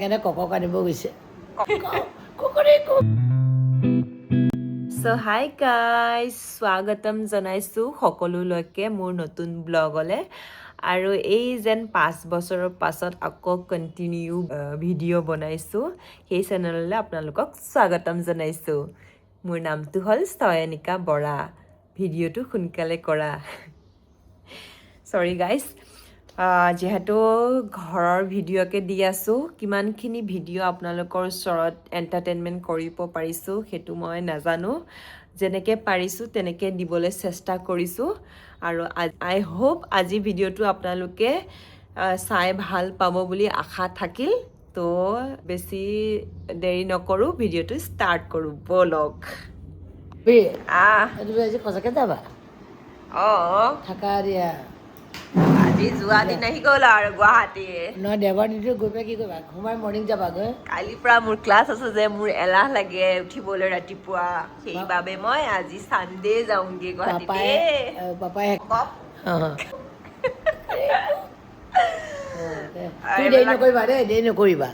কেনে কক আনিব গৈছে So hi guys, স্বাগতম জনাইছো সকলোলৈকে মোৰ নতুন ব্লগলে আৰু এই যেন 5 বছৰৰ পাছত আকৌ কন্টিনিউ ভিডিঅ' বনাইছো সেই চেনেললৈ আপোনালোকক স্বাগতম জনাইছো মোৰ নামটো হ'ল স্তয়নিকা বৰা ভিডিঅ'টো সোনকালে কৰা সৰি গাইজ যিহেতু ঘৰৰ ভিডিঅ'কে দি আছোঁ কিমানখিনি ভিডিঅ' আপোনালোকৰ ওচৰত এণ্টাৰটেইনমেণ্ট কৰিব পাৰিছোঁ সেইটো মই নাজানো যেনেকৈ পাৰিছোঁ তেনেকৈ দিবলৈ চেষ্টা কৰিছোঁ আৰু আই হোপ আজি ভিডিঅ'টো আপোনালোকে চাই ভাল পাব বুলি আশা থাকিল তো বেছি দেৰি নকৰোঁ ভিডিঅ'টো ষ্টাৰ্ট কৰোঁ ব'লক তুমি আজি সঁচাকৈ যাবা অঁ থাকা দিয়া আজি যোৱা দিন আহি গ'ল আৰু গুৱাহাটী নহয় দেওবাৰ দিনটো গৈ পেলাই কি কৰিবা সোমবাৰ মৰ্ণিং যাবাগৈ কালিৰ পৰা মোৰ ক্লাছ আছে যে মোৰ এলাহ লাগে উঠিবলৈ ৰাতিপুৱা সেইবাবে মই আজি চানডে যাওঁগে গুৱাহাটীতে পাপাই কপ তুমি দেৰি নকৰিবা দেই দেৰি নকৰিবা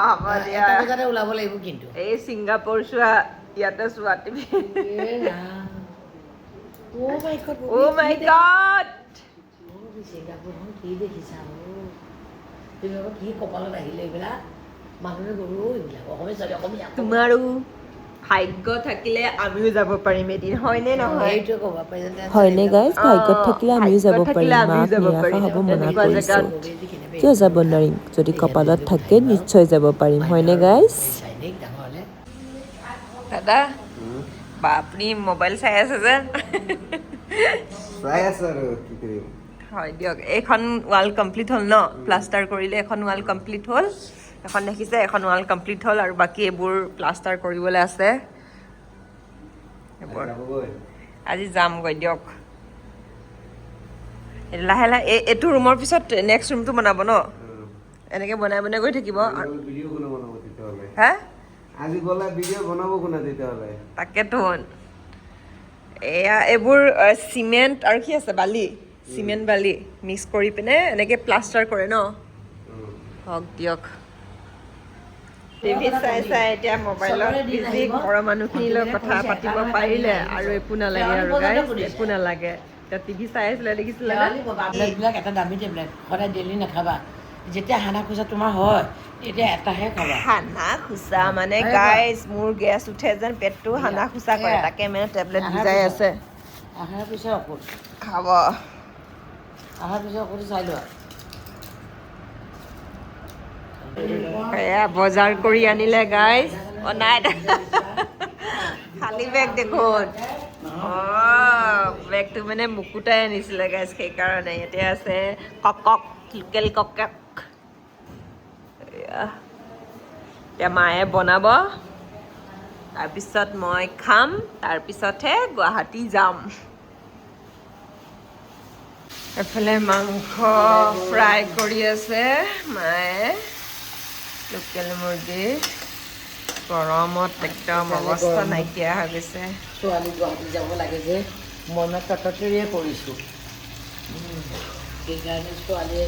হ'ব দিয়া 1টা বজাতে ওলাব লাগিব কিন্তু এই ছিংগাপুৰ চোৱা ইয়াতে চোৱা টিভি অ' মাই গড ছিংগাপুৰখন কি দেখিছা তুমি আকৌ কি কপালত আহিলে এইবিলাক মানুহে গৰু এইবিলাক অসমীয়া ছোৱালী অসমীয়া তোমাৰো ভাগ্য থাকিলে আমিও যাব পাৰিম এদিন হয়নে নহয় এইটো ক'বা হয়নে গাইজ ভাগ্যত থাকিলে আমিও যাব পাৰিম মাক নিৰাশা হ'ব মনা কৰিছোঁ কিয় যাব নোৱাৰিম যদি কপালত থাকে নিশ্চয় যাব পাৰিম হয়নে গাইজ দাদা বা আপুনি মোবাইল চাই আছে যে চাই আছে আৰু কি কৰিম হয় দিয়ক এইখন ৱাল কমপ্লিট হ'ল ন প্লাষ্টাৰ কৰিলে এখন ৱাল কমপ্লিট হ'ল এখন দেখিছে এখন ৱাল কমপ্লিট হ'ল আৰু বাকী এইবোৰ প্লাষ্টাৰ কৰিবলৈ আছে আজি যামগৈ দিয়ক লাহে লাহে এইটো ৰুমৰ পিছত নেক্সট ৰুমটো বনাব ন এনেকৈ বনাই বনাই গৈ থাকিব ভিডিঅ' কোনে বনাব তেতিয়াহ'লে হে আজি গ'লে ভিডিঅ' বনাব কোনে তেতিয়াহ'লে তাকেতো এয়া এইবোৰ চিমেণ্ট আৰু কি আছে বালি চিমেণ্ট বালি মিক্স কৰি পিনে এনেকৈ প্লাষ্টাৰ কৰে ন হওক দিয়ক টিভি চাই চাই এতিয়া মোবাইলত বিজি ঘৰৰ মানুহখিনিৰ লগত কথা পাতিব পাৰিলে আৰু একো নালাগে আৰু গাইজ একো নালাগে এতিয়া টিভি চাই আছিলে দেখিছিলে টেবলেটবিলাক এটা দামী টেবলেট সদায় ডেইলি নাখাবা যেতিয়া হানা খোজা তোমাৰ হয় তেতিয়া এটাহে খাবা হানা খোচা মানে গাইজ মোৰ গেছ উঠে যেন পেটটো হানা খোচা কৰে তাকে মানে টেবলেট ভিজাই আছে আহাৰ পিছত ঔষধ খাব আহাৰ পিছত ঔষধ চাই লোৱা এয়া বজাৰ কৰি আনিলে গাইজ অ নাই খালী বেগ দেখোন বেগটো মানে মুকুতাই আনিছিলে গাইজ সেইকাৰণে ইয়াতে আছে কক লোকেল কক এতিয়া মায়ে বনাব তাৰপিছত মই খাম তাৰপিছতহে গুৱাহাটী যাম এফালে মাংস ফ্ৰাই কৰি আছে মায়ে লোকেল মুৰ্গী গৰমত একদম অৱস্থা নাইকিয়া হৈ গৈছে ছোৱালী গুৱাহাটী যাব লাগে যে মনত ততৰিয়ে পৰিছোঁ সেইকাৰণে ছোৱালীয়ে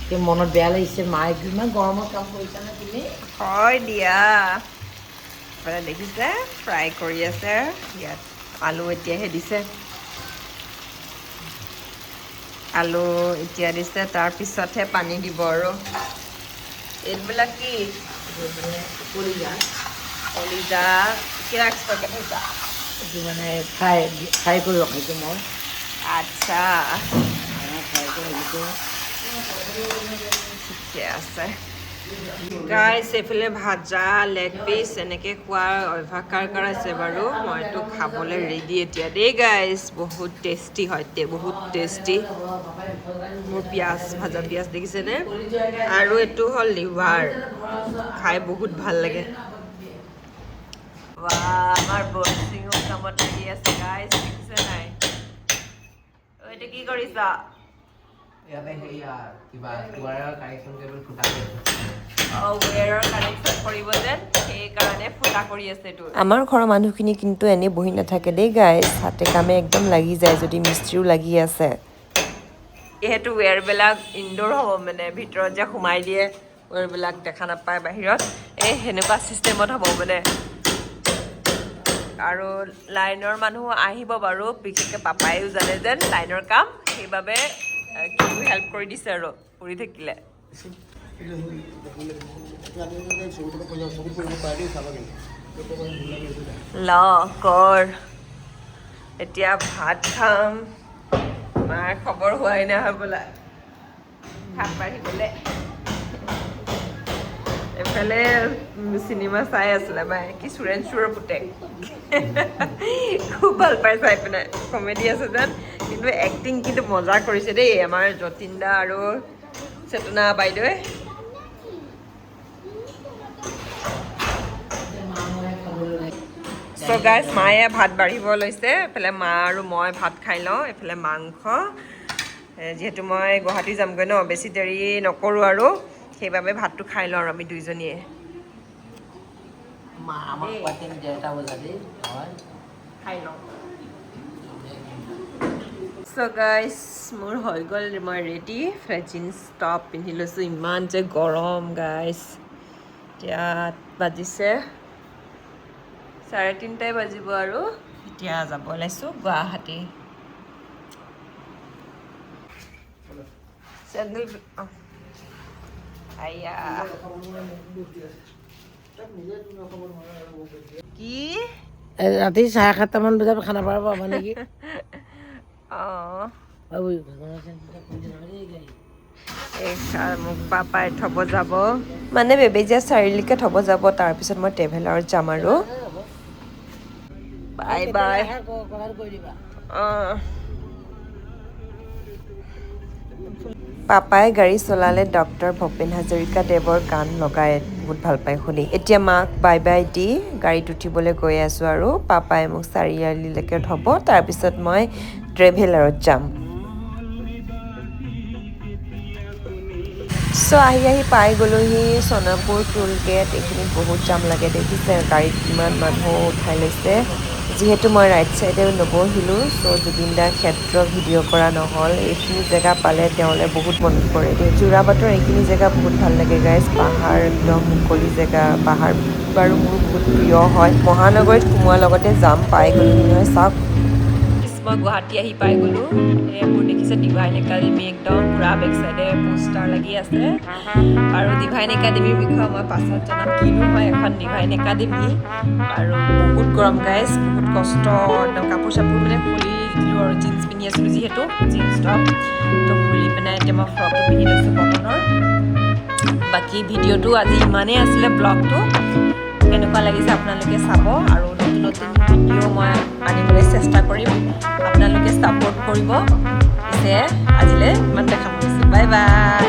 সেই মনত বেয়া লাগিছে মায়ে ইমান গৰমত কাম কৰিছানে তুমি হয় দিয়া দেখিছে ফ্ৰাই কৰি আছে ইয়াত আলু এতিয়াহে দিছে আলু এতিয়া দিছে তাৰপিছতহে পানী দিব আৰু এইবিলাক কি কলিজা কিয় এক্সট্ৰাকৈ থৈছা এইটো মানে ফ্ৰাই কৰি ৰখাইছোঁ মই আচ্ছা ফ্ৰাই কৰি ৰাখিছোঁ ঠিকে আছে গাইজ এইফালে ভাজা লেগ পিচ এনেকৈ খোৱাৰ অভ্যাস কাৰ আছে বাৰু মইতো খাবলৈ ৰেডি এতিয়া দেই গাইজ বহুত টেষ্টি হয় বহুত টেষ্টি মোৰ পিঁয়াজ ভাজা পিঁয়াজ দেখিছেনে আৰু এইটো হ'ল লিভাৰ খাই বহুত ভাল লাগে আমাৰ বৰ্চিঙো কামত লাগি আছে গাইজ দেখিছে নাই এইটো কি কৰিছা ইয়াতে সেয়া কিবা ৱায়াৰৰ কানেকশ্যন কেবল ফুটা ৱেৰৰ কানেকশ্যন কৰিব যেন সেইকাৰণে ফুটা কৰি আছে এইটো আমাৰ ঘৰৰ মানুহখিনি কিন্তু এনেই বহি নাথাকে দেই গাইজ হাতে কামে একদম লাগি যায় যদি মিস্ত্ৰীও লাগি আছে যিহেতু ৱেৰবিলাক ইনড'ৰ হ'ব মানে ভিতৰত যে সোমাই দিয়ে এইবিলাক দেখা নাপায় বাহিৰত এই সেনেকুৱা চিষ্টেমত হ'ব মানে আৰু লাইনৰ মানুহ আহিব বাৰু বিশেষকৈ পাপায়ো জানে যেন লাইনৰ কাম সেইবাবে কিনো হেল্প কৰি দিছে আৰু কৰি থাকিলে ল কৰ এতিয়া ভাত খাম মাৰ খবৰ হোৱাই নাই হ'বলা ভাত বাঢ়িবলৈ এফালে চিনেমা চাই আছিলে মায়ে কি চুৰেণ চুৰৰ পুতেক খুব ভাল পাই চাই পিনে কমেডি আছে যেন কিন্তু এক্টিং কিন্তু মজা কৰিছে দেই আমাৰ যতীন দা আৰু চেতনা বাইদেৱে চ' গাইজ মায়ে ভাত বাঢ়িব লৈছে এইফালে মা আৰু মই ভাত খাই লওঁ এইফালে মাংস যিহেতু মই গুৱাহাটী যামগৈ ন বেছি দেৰি নকৰোঁ আৰু সেইবাবে ভাতটো খাই লওঁ আৰু আমি দুইজনীয়ে আমাক পাতিম 1:30 বজাতে খাই লওঁ চ' গাইজ মোৰ হৈ গ'ল মই ৰেডি জিন্স টপ পিন্ধি লৈছোঁ ইমান যে গৰম গাইজ এতিয়া বাজিছে 3:30 বাজিব আৰু এতিয়া যাব ওলাইছোঁ গুৱাহাটী চেণ্ডেল আয়া কি ৰাতি 7:30 মান বজাত খানা পাব পাবা নেকি অঁ বাবু মোক পাপাই থ'ব যাব মানে বেবেজীয়া চাৰিআলিকে থ'ব যাব তাৰপিছত মই ট্ৰেভেলাৰত যাম আৰু বাই বাই অঁ পাপাই গাড়ী চলালে ডক্টৰ ভূপেন হাজৰিকা দেৱৰ গান লগাই বহুত ভাল পায় শুনি এতিয়া মাক বাই বাই দি গাড়ীত উঠিবলৈ গৈ আছোঁ আৰু পাপাই মোক চাৰিআলিলৈকে থ'ব তাৰপিছত মই ট্ৰেভেলাৰত যাম চ' আহি পাই গ'লোহি সোণাপুৰ টোল গেট এইখিনিত বহুত জাম লাগে দেখিছে গাড়ীত কিমান মানুহ উঠাই লৈছে যিহেতু মই ৰাইট চাইডে নবহিলোঁ চ' জুবিন দাৰ ক্ষেত্ৰ ভিডিঅ' কৰা নহ'ল এইখিনি জেগা পালে তেওঁলৈ বহুত মনত পৰে দেই যোৰাবাটৰ এইখিনি জেগা বহুত ভাল লাগে গাইজ পাহাৰ একদম মুকলি জেগা পাহাৰ বাৰু মোৰ বহুত প্ৰিয় হয় মহানগৰীত সোমোৱাৰ লগতে যাম পাই গ'লোঁ নহয় চাওক মই গুৱাহাটী আহি পাই গ'লোঁ মোৰ দেখিছে ডিভাইন একাডেমি একদম পূৰা বেক চাইডে পোষ্টাৰ লাগি আছে আৰু ডিভাইন একাডেমিৰ বিষয়ে মই পাছত জনাম কিনো হয় এখন ডিভাইন একাডেমি আৰু বহুত গৰম গাইজ বহুত কষ্ট একদম কাপোৰ চাপোৰ মানে খুলি দিলোঁ আৰু জিন্স পিন্ধি আছিলোঁ যিহেতু জিন্স টপ তো খুলি পিনে এতিয়া মই ফ্ৰকটো পিন্ধি লৈছোঁ কটনৰ বাকী ভিডিঅ'টো আজি ইমানেই আছিলে ব্লগটো কেনেকুৱা লাগিছে আপোনালোকে চাব আৰু নতুন নতুন ভিডিঅ' মই আনিবলৈ চেষ্টা কৰিম আপোনালোকে ছাপোৰ্ট কৰিব পিছে আজিলৈ ইমান দেখা পাইছোঁ বাই বাই